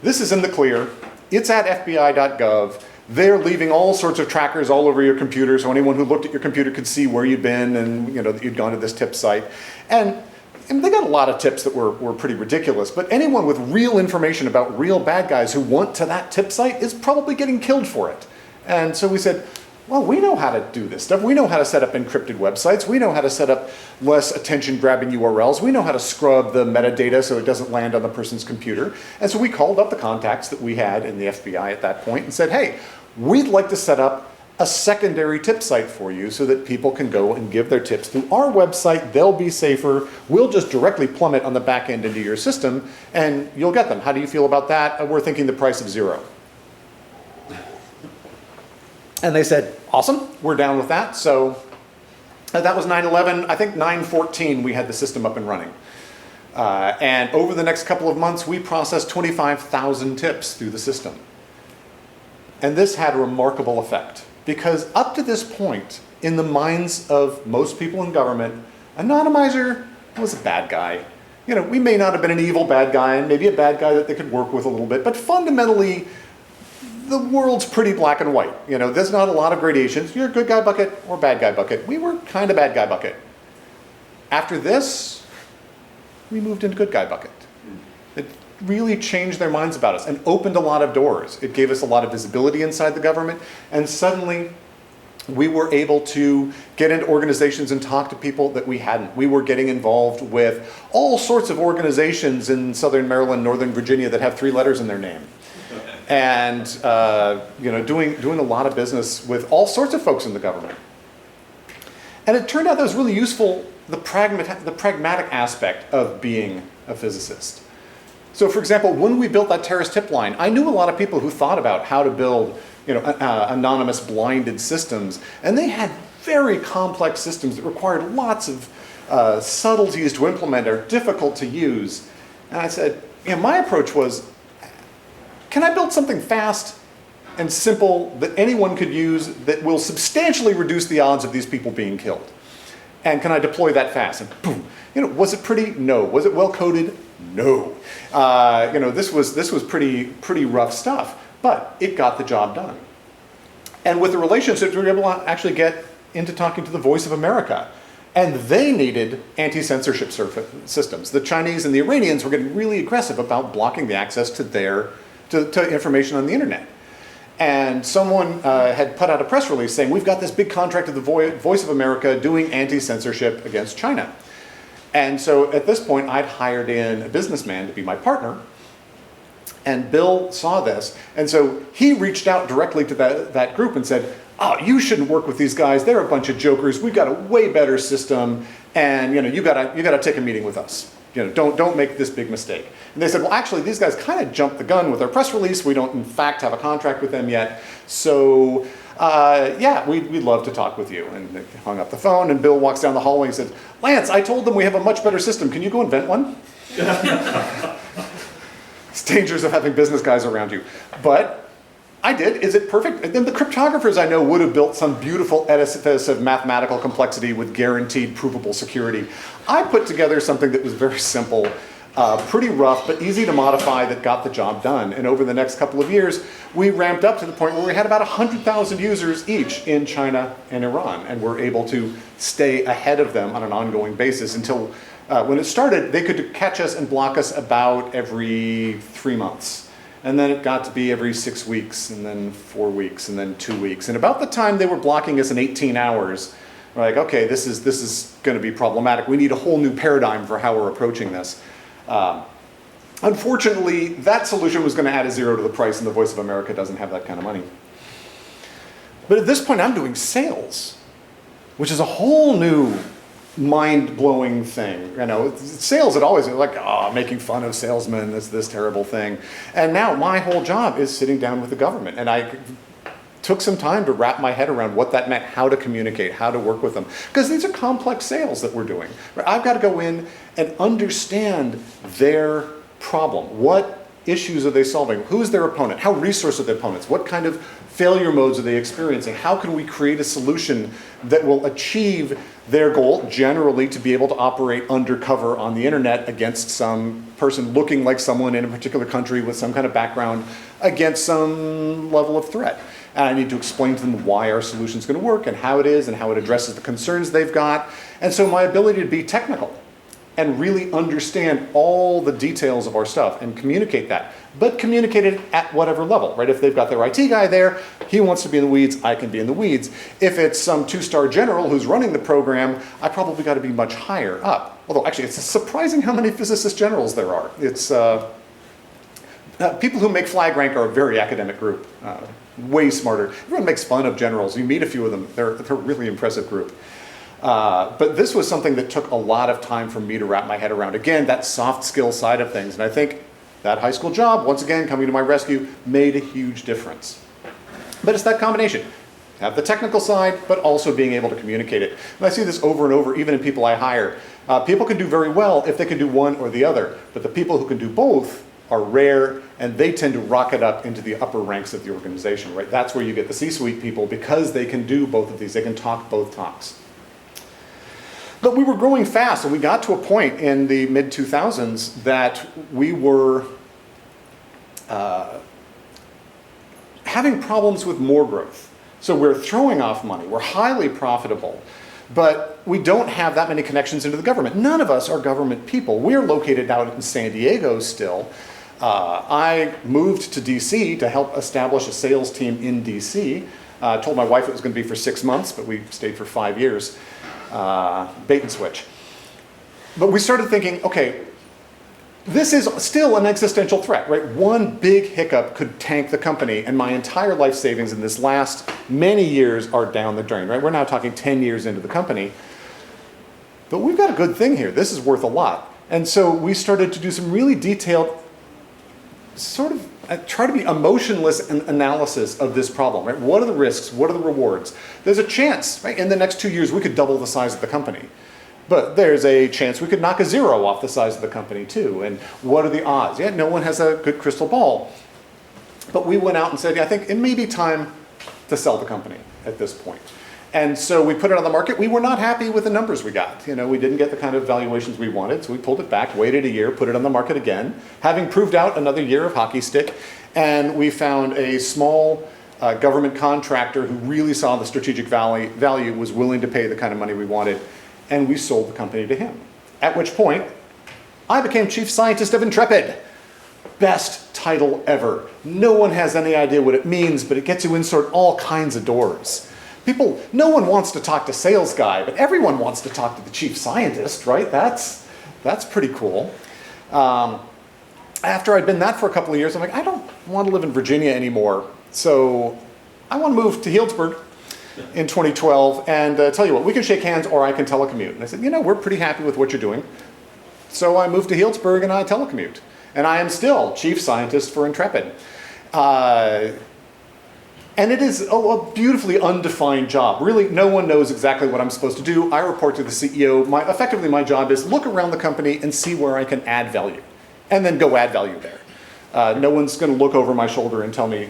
Speaker 2: this is in the clear. It's at fbi.gov. They're leaving all sorts of trackers all over your computer, so anyone who looked at your computer could see where you'd been and that you'd gone to this tip site. And they got a lot of tips that were pretty ridiculous, but anyone with real information about real bad guys who went to that tip site is probably getting killed for it. And so we said, well, we know how to do this stuff. We know how to set up encrypted websites. We know how to set up less attention-grabbing URLs. We know how to scrub the metadata so it doesn't land on the person's computer. And so we called up the contacts that we had in the FBI at that point and said, hey, we'd like to set up a secondary tip site for you so that people can go and give their tips through our website. They'll be safer. We'll just directly plummet on the back end into your system, and you'll get them. How do you feel about that? We're thinking the price of $0. And they said, awesome, we're down with that. So that was 9/11. I think 9/14 we had the system up and running. And over the next couple of months, we processed 25,000 tips through the system. And this had a remarkable effect, because up to this point, in the minds of most people in government, Anonymizer was a bad guy. We may not have been an evil bad guy, and maybe a bad guy that they could work with a little bit, but fundamentally, the world's pretty black and white. There's not a lot of gradations. You're a good guy bucket or bad guy bucket. We were kind of bad guy bucket. After this, we moved into good guy bucket. It really changed their minds about us and opened a lot of doors. It gave us a lot of visibility inside the government, and suddenly we were able to get into organizations and talk to people that we hadn't. We were getting involved with all sorts of organizations in Southern Maryland, Northern Virginia that have 3 letters in their name. And doing a lot of business with all sorts of folks in the government. And it turned out that was really useful, the pragmatic aspect of being a physicist. So for example, when we built that terrorist tip line, I knew a lot of people who thought about how to build anonymous blinded systems, and they had very complex systems that required lots of subtleties to implement, are difficult to use. And I said, my approach was, can I build something fast and simple that anyone could use that will substantially reduce the odds of these people being killed? And can I deploy that fast? And boom. Was it pretty? No. Was it well coded? No. This was pretty rough stuff, but it got the job done. And with the relationships, we were able to actually get into talking to the Voice of America. And they needed anti-censorship systems. The Chinese and the Iranians were getting really aggressive about blocking the access to to information on the internet. And someone had put out a press release saying, we've got this big contract with the Voice of America doing anti-censorship against China. And so at this point, I'd hired in a businessman to be my partner. And Bill saw this. And so he reached out directly to that group and said, oh, you shouldn't work with these guys. They're a bunch of jokers. We've got a way better system. And you gotta take a meeting with us. Don't make this big mistake. And they said, well, actually, these guys kind of jumped the gun with our press release. We don't, in fact, have a contract with them yet. So, yeah, we'd love to talk with you. And they hung up the phone, and Bill walks down the hallway and said, Lance, I told them we have a much better system. Can you go invent one? It's dangers of having business guys around you. But I did. Is it perfect? And then the cryptographers I know would have built some beautiful edifice of mathematical complexity with guaranteed provable security. I put together something that was very simple, pretty rough, but easy to modify, that got the job done. And over the next couple of years, we ramped up to the point where we had about 100,000 users each in China and Iran, and we're able to stay ahead of them on an ongoing basis until when it started, they could catch us and block us about every 3 months. And then it got to be every 6 weeks, and then 4 weeks, and then 2 weeks. And about the time they were blocking us in 18 hours, we're like, okay, this is going to be problematic. We need a whole new paradigm for how we're approaching this. Unfortunately, that solution was going to add a zero to the price, and the Voice of America doesn't have that kind of money. But at this point, I'm doing sales, which is a whole new mind-blowing thing. You know, sales had always been like, oh, making fun of salesmen, it's this terrible thing. And now my whole job is sitting down with the government. And I took some time to wrap my head around what that meant, how to communicate, how to work with them. Because these are complex sales that we're doing. I've got to go in and understand their problem. What issues are they solving? Who's their opponent? How resourced are their opponents? What kind of failure modes are they experiencing? How can we create a solution that will achieve their goal, generally to be able to operate undercover on the internet against some person looking like someone in a particular country with some kind of background against some level of threat. And I need to explain to them why our solution is going to work and how it is and how it addresses the concerns they've got. And so my ability to be technical and really understand all the details of our stuff and communicate that, but communicate it at whatever level, right? If they've got their IT guy there, he wants to be in the weeds, I can be in the weeds. If it's some two-star general who's running the program, I probably got to be much higher up. Although actually it's surprising how many physicist generals there are. It's people who make flag rank are a very academic group, way smarter. Everyone makes fun of generals. You meet a few of them, they're a really impressive group. But this was something that took a lot of time for me to wrap my head around. Again, that soft skill side of things. And I think that high school job, once again, coming to my rescue, made a huge difference. But it's that combination. Have the technical side, but also being able to communicate it. And I see this over and over, even in people I hire. People can do very well if they can do one or the other. But the people who can do both are rare, and they tend to rocket up into the upper ranks of the organization, right? That's where you get the C-suite people, because they can do both of these. They can talk both talks. But we were growing fast, and we got to a point in the mid-2000s that we were having problems with more growth. So we're throwing off money, we're highly profitable, but we don't have that many connections into the government. None of us are government people. We're located out in San Diego still. I moved to DC to help establish a sales team in DC. Told my wife it was going to be for 6 months, but we stayed for 5 years. Bait and switch. But we started thinking, okay, this is still an existential threat, right? One big hiccup could tank the company, and my entire life savings in this last many years are down the drain, right? We're now talking 10 years into the company. But we've got a good thing here. This is worth a lot. And so we started to do some really detailed, sort of try to be emotionless analysis of this problem, right? What are the risks? What are the rewards? There's a chance, right? In the next 2 years, we could double the size of the company. But there's a chance we could knock a zero off the size of the company too. And what are the odds? Yeah, no one has a good crystal ball. But we went out and said, yeah, I think it may be time to sell the company at this point. And so we put it on the market. We were not happy with the numbers we got. You know, we didn't get the kind of valuations we wanted, so we pulled it back, waited a year, put it on the market again, having proved out another year of hockey stick, and we found a small government contractor who really saw the strategic value, was willing to pay the kind of money we wanted, and we sold the company to him. At which point, I became chief scientist of Intrepid. Best title ever. No one has any idea what it means, but it gets you in sort of all kinds of doors. No one wants to talk to sales guy, but everyone wants to talk to the chief scientist, right? That's pretty cool. After I'd been that for a couple of years, I'm like, I don't want to live in Virginia anymore. So I want to move to Healdsburg in 2012. And tell you what, we can shake hands or I can telecommute. And I said, we're pretty happy with what you're doing. So I moved to Healdsburg and I telecommute. And I am still chief scientist for Intrepid. And it is a beautifully undefined job. Really, no one knows exactly what I'm supposed to do. I report to the CEO. Effectively, my job is look around the company and see where I can add value, and then go add value there. No one's going to look over my shoulder and tell me,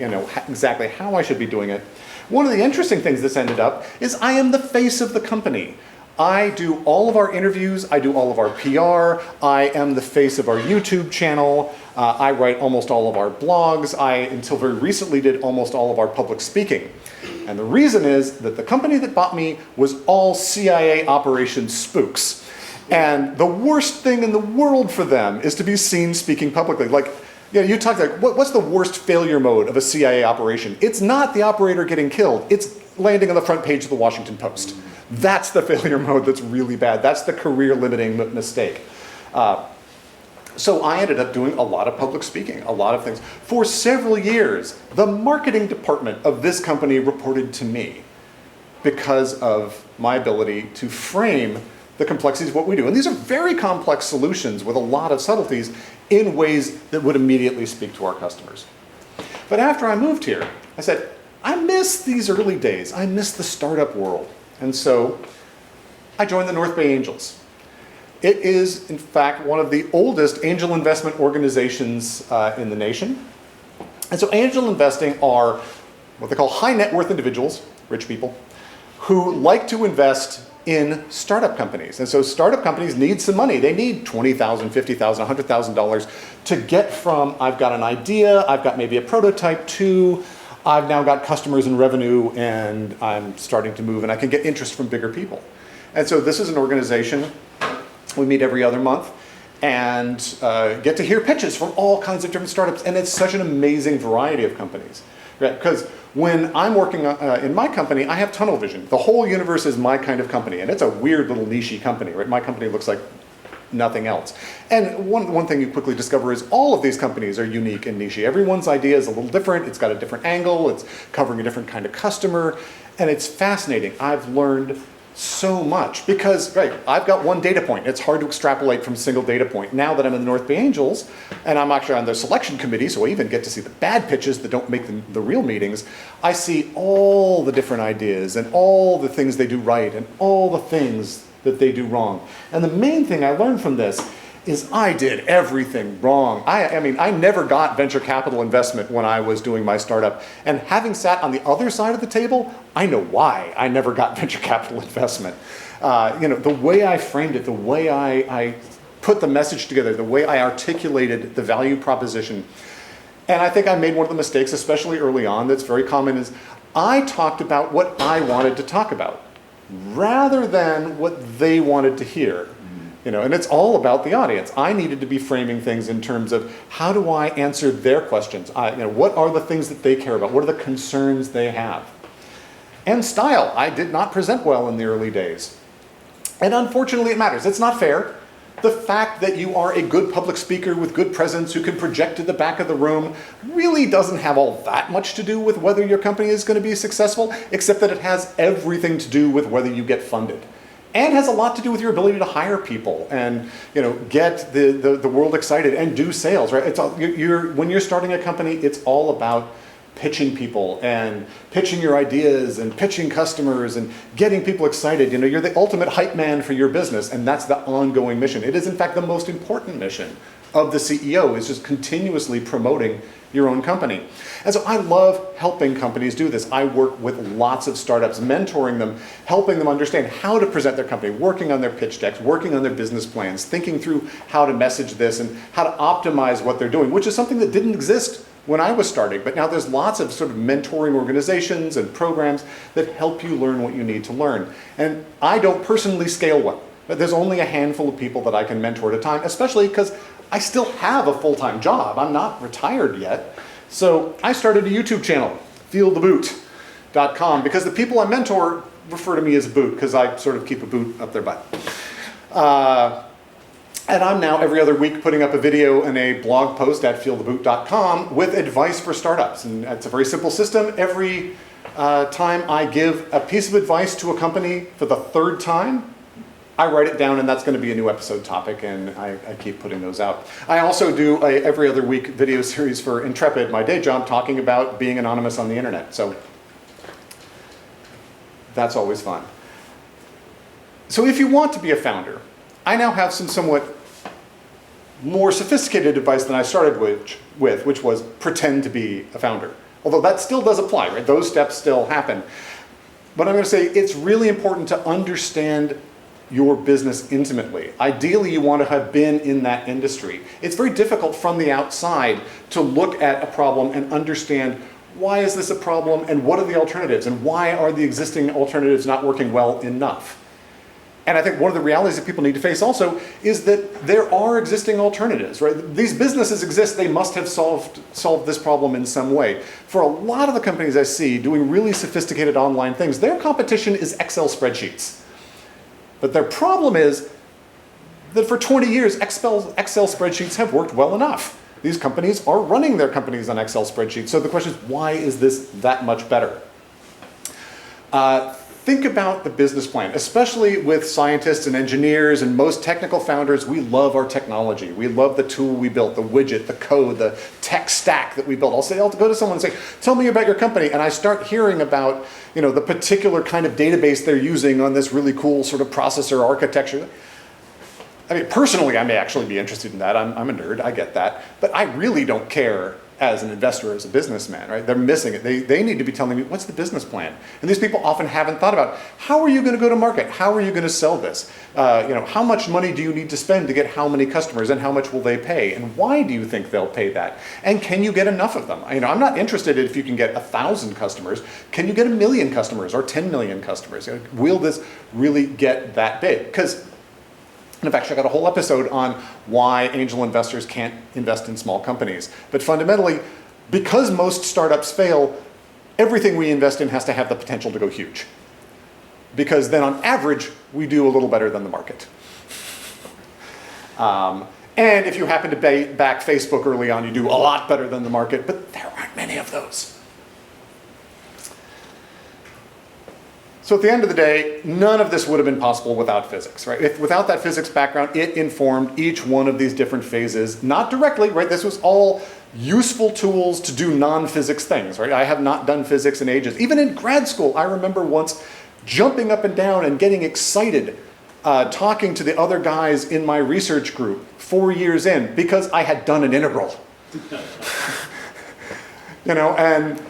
Speaker 2: exactly how I should be doing it. One of the interesting things that's ended up is I am the face of the company. I do all of our interviews, I do all of our PR, I am the face of our YouTube channel, I write almost all of our blogs, I, until very recently, did almost all of our public speaking. And the reason is that the company that bought me was all CIA operations spooks. And the worst thing in the world for them is to be seen speaking publicly. Like, you talk like, what's the worst failure mode of a CIA operation? It's not the operator getting killed, it's landing on the front page of the Washington Post. That's the failure mode that's really bad. That's the career-limiting mistake. So I ended up doing a lot of public speaking, a lot of things. For several years, the marketing department of this company reported to me because of my ability to frame the complexities of what we do. And these are very complex solutions with a lot of subtleties in ways that would immediately speak to our customers. But after I moved here, I said, I miss these early days. I miss the startup world. And so I joined the North Bay Angels. It is, in fact, one of the oldest angel investment organizations in the nation. And so angel investing are what they call high net worth individuals, rich people, who like to invest in startup companies. And so startup companies need some money. They need $20,000, $50,000, $100,000 to get from I've got an idea, I've got maybe a prototype, to I've now got customers and revenue and I'm starting to move and I can get interest from bigger people. And so this is an organization, we meet every other month and get to hear pitches from all kinds of different startups, and it's such an amazing variety of companies. Right? Because when I'm working in my company, I have tunnel vision. The whole universe is my kind of company, and it's a weird little niche-y company. Right? My company looks like nothing else. And one thing you quickly discover is all of these companies are unique and niche-y. Everyone's idea is a little different. It's got a different angle. It's covering a different kind of customer, and it's fascinating. I've learned so much because, right, I've got one data point. It's hard to extrapolate from a single data point. Now that I'm in the North Bay Angels, and I'm actually on their selection committee, so I even get to see the bad pitches that don't make the real meetings, I see all the different ideas and all the things they do right and all the things that they do wrong. And the main thing I learned from this is I did everything wrong. I mean, I never got venture capital investment when I was doing my startup. And having sat on the other side of the table, I know why I never got venture capital investment. The way I framed it, the way I put the message together, the way I articulated the value proposition. And I think I made one of the mistakes, especially early on, that's very common, is I talked about what I wanted to talk about rather than what they wanted to hear. And it's all about the audience. I needed to be framing things in terms of how do I answer their questions? What are the things that they care about? What are the concerns they have? And style. I did not present well in the early days. And unfortunately it matters. It's not fair. The fact that you are a good public speaker with good presence who can project to the back of the room really doesn't have all that much to do with whether your company is going to be successful, except that it has everything to do with whether you get funded. And has a lot to do with your ability to hire people and get the world excited and do sales, right? It's all, when you're starting a company, it's all about pitching people and pitching your ideas and pitching customers and getting people excited. You're the ultimate hype man for your business, and that's the ongoing mission. It is, in fact, the most important mission of the CEO, is just continuously promoting your own company. And so I love helping companies do this. I work with lots of startups, mentoring them, helping them understand how to present their company, working on their pitch decks, working on their business plans, thinking through how to message this and how to optimize what they're doing, which is something that didn't exist when I was starting. But now there's lots of sort of mentoring organizations and programs that help you learn what you need to learn. And I don't personally scale well, but there's only a handful of people that I can mentor at a time, especially because I still have a full-time job. I'm not retired yet. So I started a YouTube channel, feeltheboot.com, because the people I mentor refer to me as a boot, because I sort of keep a boot up their butt. And I'm now every other week putting up a video and a blog post at feeltheboot.com with advice for startups. And it's a very simple system. Every time I give a piece of advice to a company for the third time, I write it down, and that's going to be a new episode topic, and I keep putting those out. I also do a every other week video series for Intrepid, my day job, talking about being anonymous on the internet. So that's always fun. So if you want to be a founder, I now have some somewhat more sophisticated advice than I started with, which was pretend to be a founder. Although that still does apply, right? Those steps still happen. But I'm going to say it's really important to understand your business intimately. Ideally, you want to have been in that industry. It's very difficult from the outside to look at a problem and understand why is this a problem and what are the alternatives and why are the existing alternatives not working well enough. And I think one of the realities that people need to face also is that there are existing alternatives, right? These businesses exist, they must have solved this problem in some way. For a lot of the companies I see doing really sophisticated online things, their competition is Excel spreadsheets. But their problem is that for 20 years, Excel spreadsheets have worked well enough. These companies are running their companies on Excel spreadsheets. So the question is, why is this that much better? think about the business plan, especially with scientists and engineers and most technical founders. We love our technology. We love the tool we built, the widget, the code, the tech stack that we built. I'll go to someone and say, tell me about your company. And I start hearing about, the particular kind of database they're using on this really cool sort of processor architecture. I mean, personally, I may actually be interested in that. I'm a nerd, I get that. But I really don't care as an investor, as a businessman, right? They're missing it. They need to be telling me, what's the business plan? And these people often haven't thought about, how are you going to go to market? How are you going to sell this? How much money do you need to spend to get how many customers, and how much will they pay? And why do you think they'll pay that? And can you get enough of them? I'm not interested if you can get 1,000 customers. Can you get 1 million customers or 10 million customers? Will this really get that big? Because and I've actually got a whole episode on why angel investors can't invest in small companies. But fundamentally, because most startups fail, everything we invest in has to have the potential to go huge. Because then on average, we do a little better than the market. And if you happen to back Facebook early on, you do a lot better than the market, but there aren't many of those. So at the end of the day, none of this would have been possible without physics, right? Without that physics background, it informed each one of these different phases, not directly, right? This was all useful tools to do non-physics things, right? I have not done physics in ages. Even in grad school, I remember once jumping up and down and getting excited, talking to the other guys in my research group 4 years in, because I had done an integral. And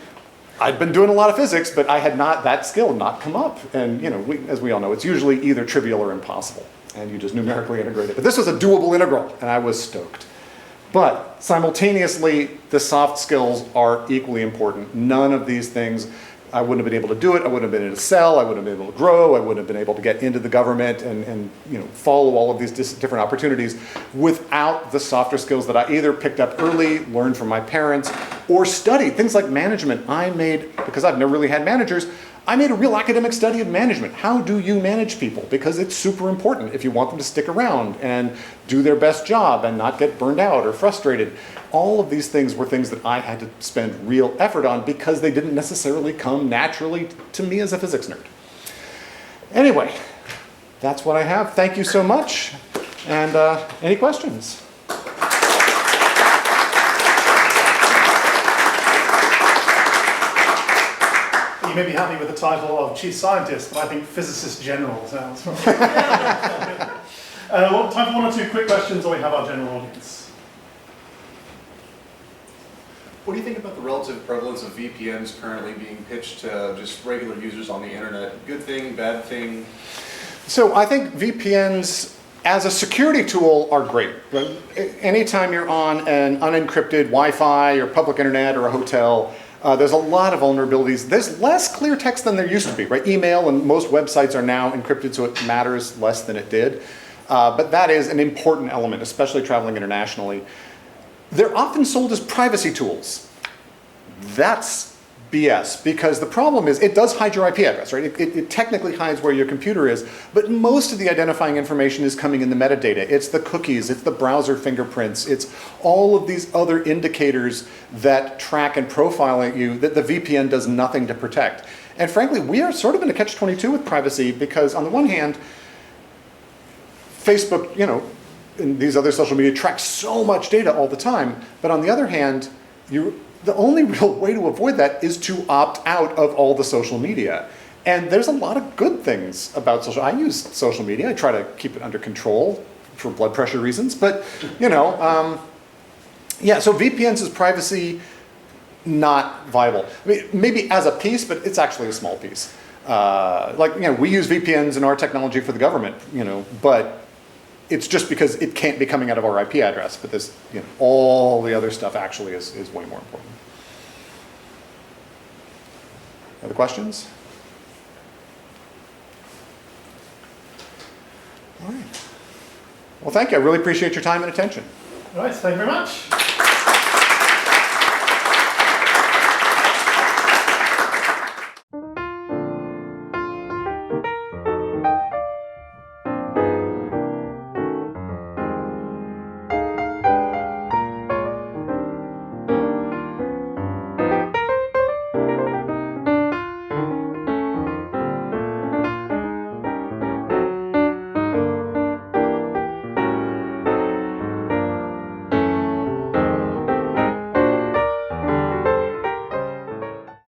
Speaker 2: I'd been doing a lot of physics, but I had not, that skill not come up. And as we all know, it's usually either trivial or impossible, and you just numerically integrate it. But this was a doable integral, and I was stoked. But simultaneously, the soft skills are equally important. None of these things, I wouldn't have been able to do it. I wouldn't have been able to sell. I wouldn't have been able to grow. I wouldn't have been able to get into the government and follow all of these different opportunities without the softer skills that I either picked up early, learned from my parents, or studied. Things like management. Because I've never really had managers, I made a real academic study of management. How do you manage people? Because it's super important if you want them to stick around and do their best job and not get burned out or frustrated. All of these things were things that I had to spend real effort on because they didn't necessarily come naturally to me as a physics nerd. Anyway, that's what I have. Thank you so much. And any questions?
Speaker 1: You may be happy with the title of Chief Scientist, but I think Physicist General sounds well, time for one or two quick questions, or we have our general audience.
Speaker 4: What do you think about the relative prevalence of VPNs currently being pitched to just regular users on the internet? Good thing, bad thing?
Speaker 2: So I think VPNs as a security tool are great. Anytime you're on an unencrypted Wi-Fi or public internet or a hotel, there's a lot of vulnerabilities. There's less clear text than there used to be, right? Email and most websites are now encrypted, so it matters less than it did. But that is an important element, especially traveling internationally. They're often sold as privacy tools. That's BS, because the problem is it does hide your IP address, right? It technically hides where your computer is, but most of the identifying information is coming in the metadata. It's the cookies, it's the browser fingerprints, it's all of these other indicators that track and profile you that the VPN does nothing to protect. And frankly, we are sort of in a catch-22 with privacy, because on the one hand, Facebook, and these other social media track so much data all the time, but on the other hand, the only real way to avoid that is to opt out of all the social media. And there's a lot of good things about I use social media. I try to keep it under control for blood pressure reasons, but so VPNs is privacy not viable. I mean, maybe as a piece, but it's actually a small piece. We use VPNs in our technology for the government, but it's just because it can't be coming out of our IP address, but this, all the other stuff actually is way more important. Other questions? All right. Well, thank you. I really appreciate your time and attention.
Speaker 1: All right, thank you very much.